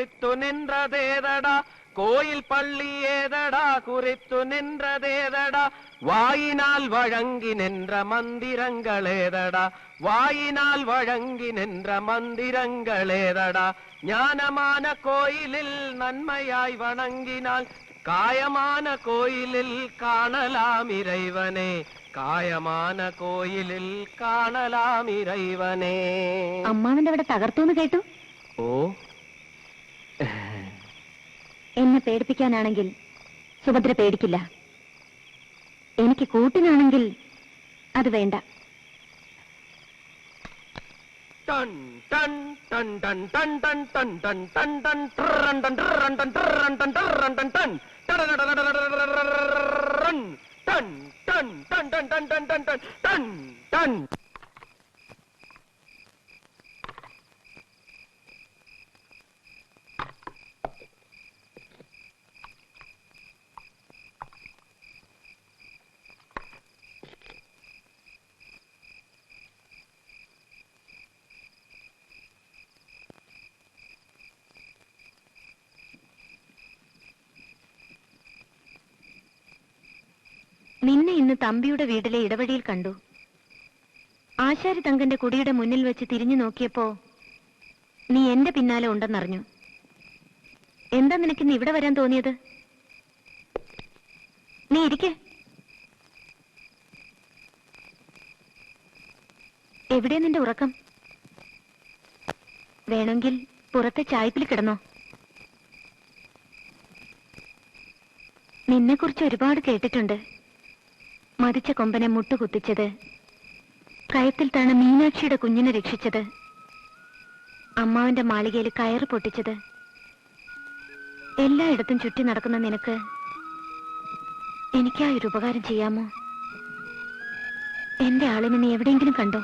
குறித்து நின்றதேதடா கோயில் பள்ளி ஏதடா குறித்து நின்றதேதடா வாயினால் வழங்கி நின்ற மந்திரங்களேதடா வாயினால் வழங்கி நின்ற மந்திரங்களேதடா ஞானமான கோயிலில் நன்மையாய் வணங்கினால் காயமான கோயிலில் காணலாம் இறைவனே കായമാന കോയിലിൽ കാണലാം ഇറൈവനേ. അമ്മാവന്റെ അവിടെ തകർത്തൂന്ന് കേട്ടു. ഓ, എന്നെ പേടിപ്പിക്കാനാണെങ്കിൽ സുഭദ്ര പേടിക്കില്ല. എനിക്ക് കൂട്ടിനാണെങ്കിൽ അത് വേണ്ട. ടൺ ടൺ ടൺ ടൺ ടൺ ടൺ ടൺ ടൺ ടൺ ടൺ ടൺ ടൺ ടൺ ടൺ ടൺ ടൺ ടൺ ടൺ ടൺ നിന്നെ ഇന്ന് തമ്പിയുടെ വീട്ടിലെ ഇടവഴിയിൽ കണ്ടു. ആശാരി തങ്കന്റെ കുടിയുടെ മുന്നിൽ വെച്ച് തിരിഞ്ഞു നോക്കിയപ്പോ നീ എന്റെ പിന്നാലെ ഉണ്ടെന്നറിഞ്ഞു. എന്താ നിനക്കിന്ന് ഇവിടെ വരാൻ തോന്നിയത്? നീ ഇരിക്കെ. എവിടെയാ നിന്റെ ഉറക്കം? വേണമെങ്കിൽ പുറത്തെ ചായ്പിൽ കിടന്നോ. നിന്നെക്കുറിച്ച് ഒരുപാട് കേട്ടിട്ടുണ്ട്. മതിച്ച കൊമ്പനെ മുട്ടുകുത്തിച്ചത്, കയത്തിൽ താണ് മീനാക്ഷിയുടെ കുഞ്ഞിനെ രക്ഷിച്ചത്, അമ്മാവന്റെ മാളികയിൽ കയറ് പൊട്ടിച്ചത്. എല്ലായിടത്തും ചുറ്റി നടക്കുന്ന നിനക്ക് എനിക്കായൊരു ഉപകാരം ചെയ്യാമോ? എന്റെ ആളിനെ നീ എവിടെയെങ്കിലും കണ്ടോ?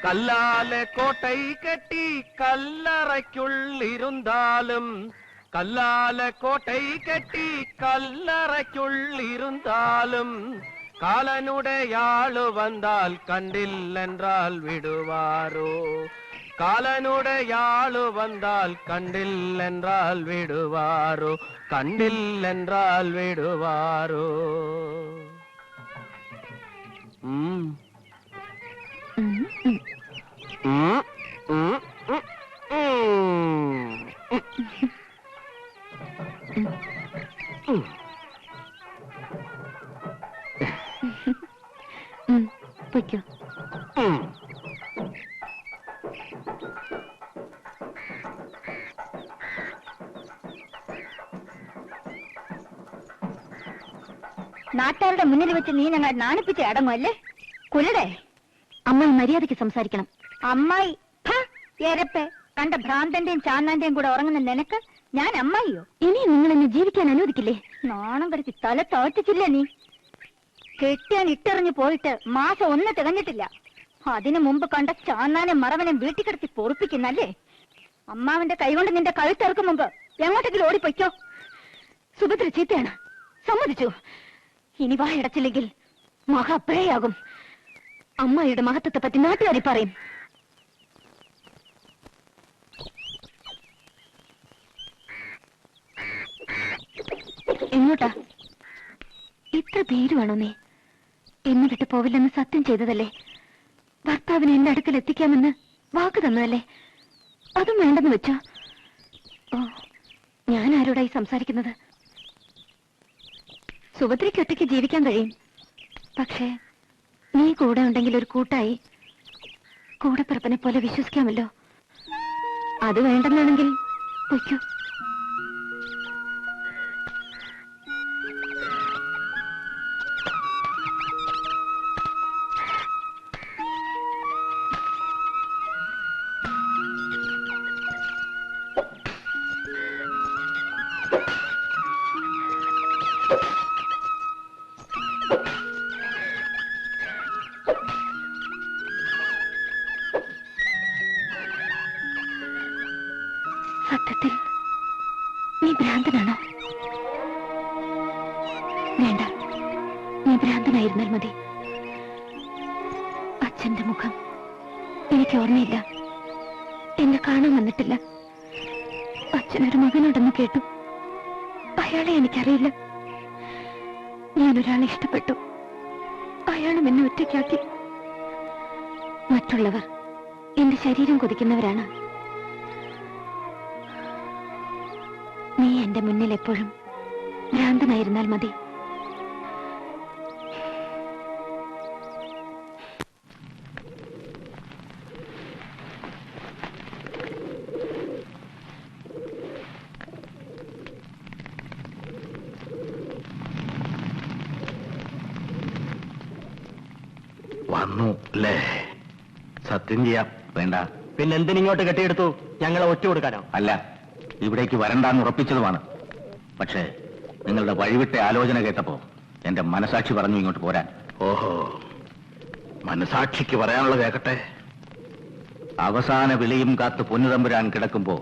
കല്ലാലെ കോട്ടൈ കെട്ടി കല്ലറയ്ക്കുള്ളിരുന്നാലും കല്ലാലെ കോട്ടൈ കെട്ടി കല്ലറയ്ക്കുള്ളിരുന്നാലും കാലനുടയാളു വന്നാൽ കണ്ടില്ലെന്നാൽ വിടുവാരോ കാലനുടയാളു വന്നാൽ കണ്ടില്ലെന്നാൽ വിടുവാരോ കണ്ടില്ലെന്നാൽ വിടുവാരോ. പൊയ്ക്കോ. നാട്ടുകാരുടെ മുന്നിൽ വെച്ച് നീ ഞങ്ങൾ നാണിപ്പിച്ച് അടങ്ങുമല്ലേ? കുലടേ, അമ്മായി മര്യാദയ്ക്ക് സംസാരിക്കണം. അമ്മായി എരപ്പേ, കണ്ട ഭ്രാന്തന്റെയും ചാന്നാന്റെയും കൂടെ ഉറങ്ങുന്ന നിനക്ക് ഞാൻ അമ്മായിയോ? ഇനി നിങ്ങൾ എന്നെ ജീവിക്കാൻ അനുവദിക്കില്ലേ? നാണം കടത്തി തല താഴ്ത്തിച്ചില്ലേ നീ? കെട്ടിയാൻ ഇട്ടെറിഞ്ഞു പോയിട്ട് മാസം 1 തികഞ്ഞിട്ടില്ല. അതിനു മുമ്പ് കണ്ട ചാന്നാനെ മറവനെ വീട്ടിൽ കിടത്തി പൊറുപ്പിക്കുന്നല്ലേ? അമ്മാവന്റെ കൈകൊണ്ട് നിന്റെ കഴുത്തിറക്കും മുമ്പ് എങ്ങോട്ടെങ്കിലും ഓടിപ്പൊയ്ക്കോ. സുഭദ്ര ചീത്തയാണ്, സമ്മതിച്ചു. ഇനി വായടച്ചില്ലെങ്കിൽ മഹ അപ്പഴയാകും. അമ്മായിയുടെ മഹത്വത്തെ പറ്റി നാട്ടുകാരി പറയും. എങ്ങോട്ടാ? ഇത്ര ഭീരുവാണോ നീ? എന്നെ വിട്ടു പോവില്ലെന്ന് സത്യം ചെയ്തതല്ലേ? ഭർത്താവിനെ എന്റെ അടുക്കൽ എത്തിക്കാമെന്ന് വാക്ക് തന്നതല്ലേ? അതും വേണ്ടെന്ന് വെച്ചോ? ഓ, ഞാൻ ആരോടായി സംസാരിക്കുന്നത്? സുഭദ്രയ്ക്ക് ഒറ്റയ്ക്ക് ജീവിക്കാൻ കഴിയും. പക്ഷേ നീ കൂടെ ഉണ്ടെങ്കിൽ ഒരു കൂട്ടായി, കൂടെപ്പിറപ്പിനെ പോലെ വിശ്വസിക്കാമല്ലോ. അത് വേണ്ടെന്നാണെങ്കിൽ പൊയ്ക്കോ. സത്യത്തിൽ നീ ഭ്രാന്തനാണോ? വേണ്ട, നീ ഭ്രാന്തനായിരുന്നാൽ മതി. അച്ഛന്റെ മുഖം എനിക്ക് ഓർമ്മയില്ല. എന്നെ കാണാൻ വന്നിട്ടില്ല. അച്ഛനൊരു മകനുണ്ടെന്ന് കേട്ടു. അയാളെ എനിക്കറിയില്ല. ഞാനൊരാളെ ഇഷ്ടപ്പെട്ടു. അയാളും എന്നെ ഒറ്റയ്ക്കാക്കി. മറ്റുള്ളവർ എന്റെ ശരീരം കൊതിക്കുന്നവരാണ്. നീ എന്റെ മുന്നിൽ എപ്പോഴും ഭ്രാന്തനായിരുന്നാൽ മതി. വന്നു അല്ലേ? സത്യം ചെയ്യാം. വേണ്ട. പിന്നെ എന്തിനിങ്ങോട്ട് കെട്ടിയെടുത്തു? ഞങ്ങളെ ഒറ്റ കൊടുക്കാനോ? അല്ല, ഇവിടേക്ക് വരണ്ടാന്ന് ഉറപ്പിച്ചതുമാണ്. പക്ഷേ നിങ്ങളുടെ വഴിവിട്ട ആലോചന കേട്ടപ്പോ എന്റെ മനസാക്ഷി പറഞ്ഞു ഇങ്ങോട്ട് പോരാൻ. ഓഹോ, മനസാക്ഷിക്ക് പറയാനുള്ളത് കേൾക്കട്ടെ. അവസാന വിളിയും കാത്ത് പൊന്നുതമ്പുരാൻ കിടക്കുമ്പോ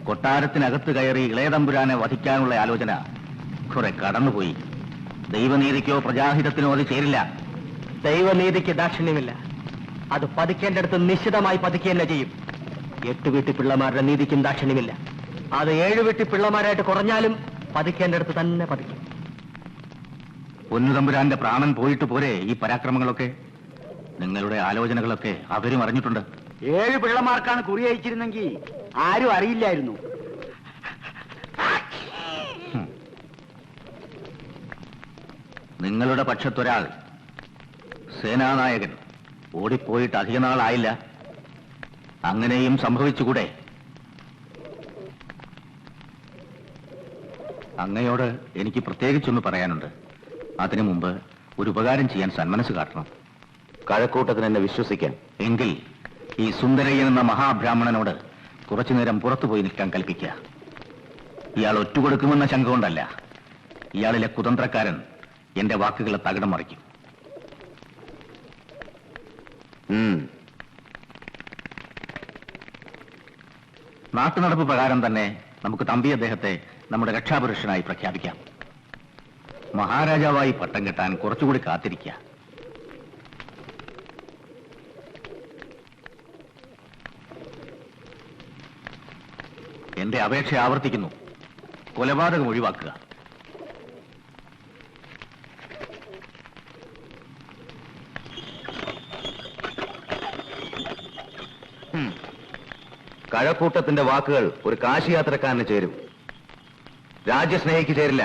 കൊട്ടാരത്തിനകത്ത് കയറി ഇളയതമ്പുരാനെ വധിക്കാനുള്ള ആലോചന കുറെ കടന്നുപോയി. ദൈവനീതിക്കോ പ്രജാഹിതത്തിനോ അത് ചേരില്ല. ദൈവനീതിക്ക് ദാക്ഷിണ്യമില്ല. അത് പതിക്കേണ്ടടുത്ത് നിശ്ചിതമായി പതിക്കുക തന്നെ ചെയ്യും. 8 വീട്ടി പിള്ളമാരുടെ നീതിക്കും ദാക്ഷിണ്യമില്ല. അത് 7 വീട്ടി പിള്ളമാരായിട്ട് കുറഞ്ഞാലും പതിക്കേണ്ടടുത്ത് തന്നെ പതിക്കും. പൊന്നുതമ്പുരാന്റെ പ്രാണൻ പോയിട്ട് പോരെ ഈ പരാക്രമങ്ങളൊക്കെ? നിങ്ങളുടെ ആലോചനകളൊക്കെ അവരും അറിഞ്ഞിട്ടുണ്ട്. 7 പിള്ളമാർക്കാണ് കുറി അയച്ചിരുന്നെങ്കിൽ ആരും അറിയില്ലായിരുന്നു. നിങ്ങളുടെ പക്ഷത്തൊരാൾ സേനാനായകൻ ഓടിപ്പോയിട്ട് അധിക നാളായില്ല. അങ്ങനെയും സംഭവിച്ചുകൂടെ? അങ്ങയോട് എനിക്ക് പ്രത്യേകിച്ചൊന്ന് പറയാനുണ്ട്. അതിനു മുമ്പ് ഒരു ഉപകാരം ചെയ്യാൻ സന്മനസ് കാട്ടണം. കഴക്കൂട്ടത്തിന് എന്നെ വിശ്വസിക്കാൻ. എങ്കിൽ ഈ സുന്ദരയ്യൻ എന്ന മഹാബ്രാഹ്മണനോട് കുറച്ചുനേരം പുറത്തുപോയി നിൽക്കാൻ കൽപ്പിക്കുക. ഇയാൾ ഒറ്റുകൊടുക്കുമെന്ന ശങ്ക കൊണ്ടല്ല. ഇയാളിലെ കുതന്ത്രക്കാരൻ എന്റെ വാക്കുകളെ തകിടം മറിക്കും. നാട്ടുനടപ്പ് പ്രകാരം തന്നെ നമുക്ക് തമ്പി അദ്ദേഹത്തെ നമ്മുടെ രക്ഷാപുരുഷനായി പ്രഖ്യാപിക്കാം. മഹാരാജാവായി പട്ടം കെട്ടാൻ കുറച്ചുകൂടി കാത്തിരിക്കുക. എന്റെ അപേക്ഷ ആവർത്തിക്കുന്നു. കൊലപാതകം ഒഴിവാക്കുക. കഴക്കൂട്ടത്തിന്റെ വാക്കുകൾ ഒരു കാശിയാത്രക്കാരന് ചേരും. രാജ്യസ്നേഹിക്ക് ചേരില്ല.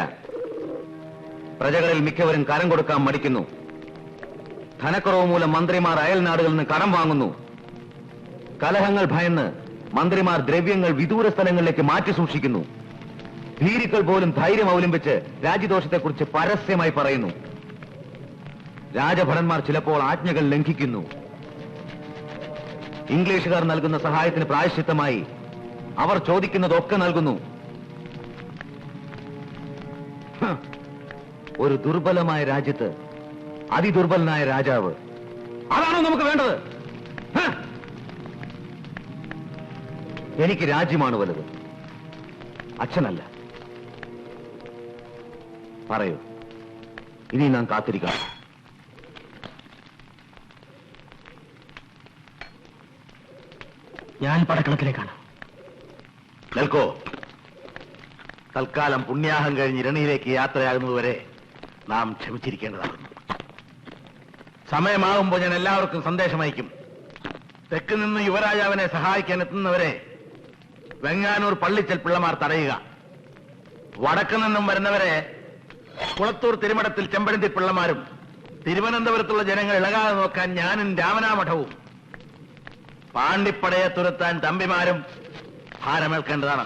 പ്രജകളിൽ മിക്കവരും കരം കൊടുക്കാൻ മടിക്കുന്നു. ധനക്കുറവ് മൂലം മന്ത്രിമാർ അയൽ നാടുകളിൽ നിന്ന് കടം വാങ്ങുന്നു. കലഹങ്ങൾ ഭയന്ന് മന്ത്രിമാർ ദ്രവ്യങ്ങൾ വിദൂര സ്ഥലങ്ങളിലേക്ക് മാറ്റി സൂക്ഷിക്കുന്നു. ഭീരുക്കൾ പോലും ധൈര്യം അവലംബിച്ച് രാജ്യദോഷത്തെക്കുറിച്ച് പരസ്യമായി പറയുന്നു. രാജഭടന്മാർ ചിലപ്പോൾ ആജ്ഞകൾ ലംഘിക്കുന്നു. ഇംഗ്ലീഷുകാർ നൽകുന്ന സഹായത്തിന് പ്രായശ്ചിത്തമായി അവർ ചോദിക്കുന്നതൊക്കെ നൽകുന്നു. ഒരു ദുർബലമായ രാജ്യത്ത് അതിദുർബലനായ രാജാവ്, അതാണോ നമുക്ക് വേണ്ടത്? എനിക്ക് രാജ്യമാണ് വലുത്, അച്ഛനല്ല. പറയൂ, ഇനി നാം കാത്തിരിക്കാം. ഞാൻ പടക്കളത്തിലേക്കാണ്. നിൽക്കോ. തൽക്കാലം പുണ്യാഹം കഴിഞ്ഞ് ഇരണിയിലേക്ക് യാത്രയാകുന്നതുവരെ നാം ക്ഷമിച്ചിരിക്കേണ്ടതാകുന്നു. സമയമാകുമ്പോൾ ഞാൻ എല്ലാവർക്കും സന്ദേശം അയക്കും. തെക്ക് നിന്ന് യുവരാജാവിനെ സഹായിക്കാൻ എത്തുന്നവരെ വെങ്ങാനൂർ പള്ളിച്ചൽ പിള്ളമാർ തടയുക. വടക്ക് നിന്നും വരുന്നവരെ കുളത്തൂർ തിരുമടത്തിൽ ചെമ്പഴന്തി പിള്ളമാരും, തിരുവനന്തപുരത്തുള്ള ജനങ്ങൾ ഇളകാതെ നോക്കാൻ ഞാനും രാമനാമഠവും, പാണ്ടിപ്പടയെ തുരത്താൻ തമ്പിമാരും ഭാരമേൽക്കേണ്ടതാണ്.